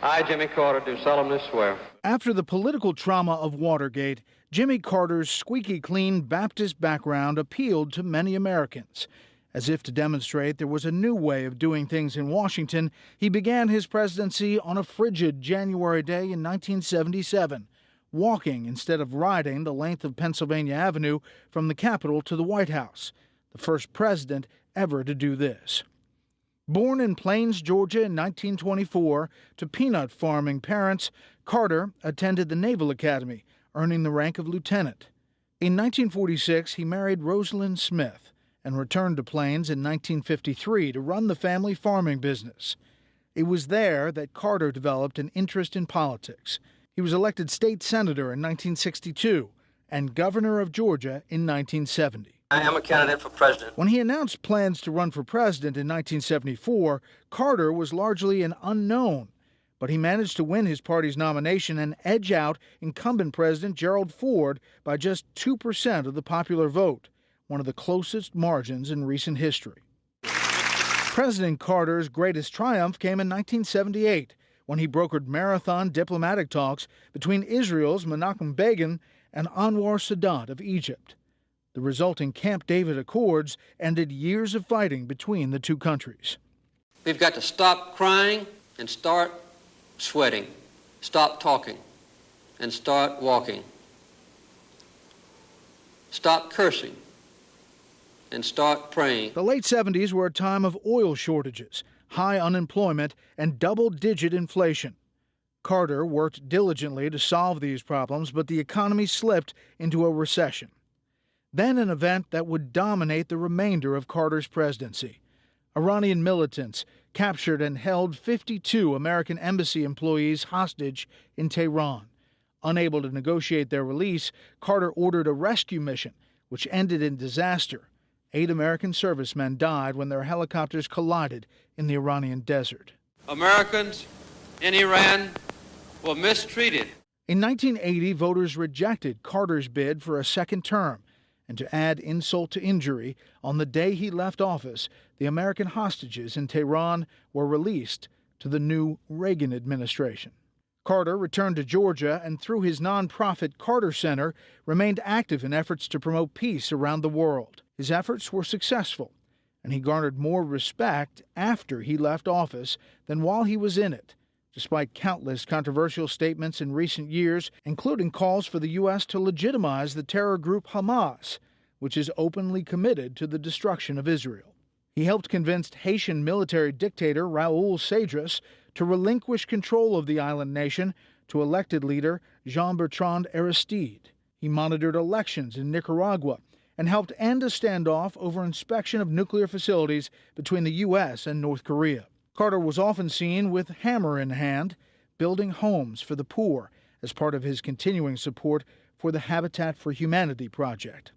I, Jimmy Carter, do solemnly swear. After the political trauma of Watergate, Jimmy Carter's squeaky clean Baptist background appealed to many Americans. As if to demonstrate there was a new way of doing things in Washington, he began his presidency on a frigid January day in 1977, walking instead of riding the length of Pennsylvania Avenue from the Capitol to the White House, the first president ever to do this. Born in Plains, Georgia in 1924 to peanut farming parents, Carter attended the Naval Academy, earning the rank of lieutenant. In 1946, he married Rosalind Smith and returned to Plains in 1953 to run the family farming business. It was there that Carter developed an interest in politics. He was elected state senator in 1962 and governor of Georgia in 1970. I am a candidate for president. When he announced plans to run for president in 1974, Carter was largely an unknown, but he managed to win his party's nomination and edge out incumbent President Gerald Ford by just 2% of the popular vote, one of the closest margins in recent history. President Carter's greatest triumph came in 1978, when he brokered marathon diplomatic talks between Israel's Menachem Begin and Anwar Sadat of Egypt. The resulting Camp David Accords ended years of fighting between the two countries. We've got to stop crying and start sweating. Stop talking and start walking. Stop cursing and start praying. The late 70s were a time of oil shortages, high unemployment, and double-digit inflation. Carter worked diligently to solve these problems, but the economy slipped into a recession. Then an event that would dominate the remainder of Carter's presidency. Iranian militants captured and held 52 American embassy employees hostage in Tehran. Unable to negotiate their release, Carter ordered a rescue mission, which ended in disaster. 8 American servicemen died when their helicopters collided in the Iranian desert. Americans in Iran were mistreated. In 1980, voters rejected Carter's bid for a second term. And to add insult to injury, on the day he left office, the American hostages in Tehran were released to the new Reagan administration. Carter returned to Georgia and, through his nonprofit Carter Center, remained active in efforts to promote peace around the world. His efforts were successful, and he garnered more respect after he left office than while he was in it, despite countless controversial statements in recent years, including calls for the U.S. to legitimize the terror group Hamas, which is openly committed to the destruction of Israel. He helped convince Haitian military dictator Raúl Cedras to relinquish control of the island nation to elected leader Jean-Bertrand Aristide. He monitored elections in Nicaragua and helped end a standoff over inspection of nuclear facilities between the U.S. and North Korea. Carter was often seen with hammer in hand, building homes for the poor as part of his continuing support for the Habitat for Humanity project.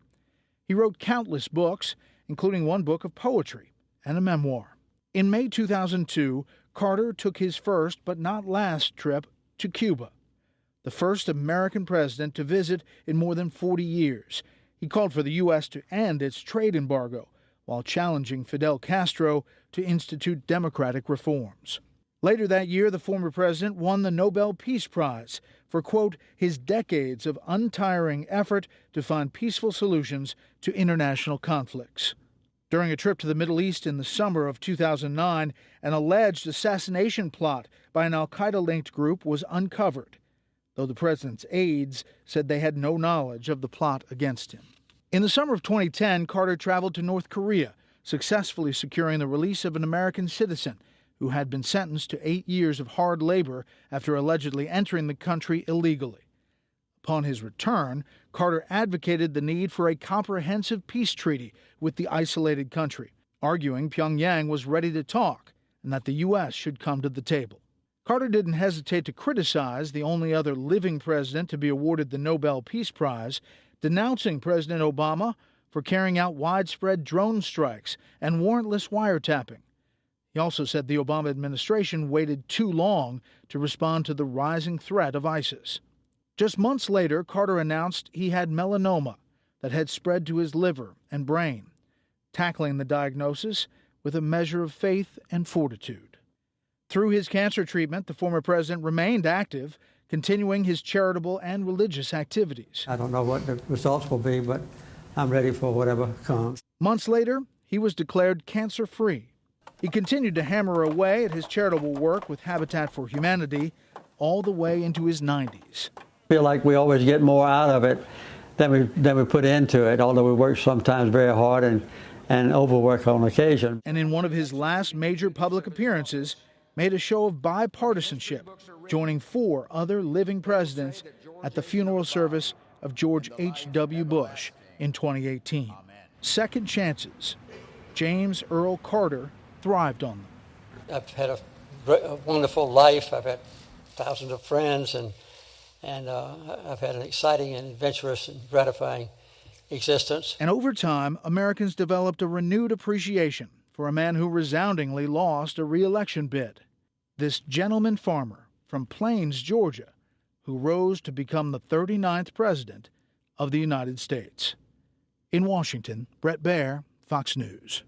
He wrote countless books, including one book of poetry and a memoir. In May 2002, Carter took his first but not last trip to Cuba, the first American president to visit in more than 40 years. He called for the U.S. to end its trade embargo while challenging Fidel Castro to institute democratic reforms. Later that year, the former president won the Nobel Peace Prize for, quote, his decades of untiring effort to find peaceful solutions to international conflicts. During a trip to the Middle East in the summer of 2009, an alleged assassination plot by an al-Qaeda-linked group was uncovered, though the president's aides said they had no knowledge of the plot against him. In the summer of 2010, Carter traveled to North Korea, successfully securing the release of an American citizen who had been sentenced to 8 years of hard labor after allegedly entering the country illegally. Upon his return, Carter advocated the need for a comprehensive peace treaty with the isolated country, arguing Pyongyang was ready to talk and that the U.S. should come to the table. Carter didn't hesitate to criticize the only other living president to be awarded the Nobel Peace Prize, denouncing President Obama for carrying out widespread drone strikes and warrantless wiretapping. He also said the Obama administration waited too long to respond to the rising threat of ISIS. Just months later, Carter announced he had melanoma that had spread to his liver and brain, tackling the diagnosis with a measure of faith and fortitude. Through his cancer treatment, the former president remained active, continuing his charitable and religious activities. I don't know what the results will be, but I'm ready for whatever comes. Months later, he was declared cancer-free. He continued to hammer away at his charitable work with Habitat for Humanity all the way into his 90s. I feel like we always get more out of it than we put into it, although we work sometimes very hard and overwork on occasion. And in one of his last major public appearances, made a show of bipartisanship, joining 4 other living presidents at the funeral service of George H.W. Bush in 2018. Second chances. James Earl Carter thrived on them. I've had a wonderful life. I've had thousands of friends, and I've had an exciting and adventurous and gratifying existence. And over time, Americans developed a renewed appreciation for a man who resoundingly lost a re-election bid. This gentleman farmer from Plains, Georgia, who rose to become the 39th president of the United States. In Washington, Brett Baer, Fox News.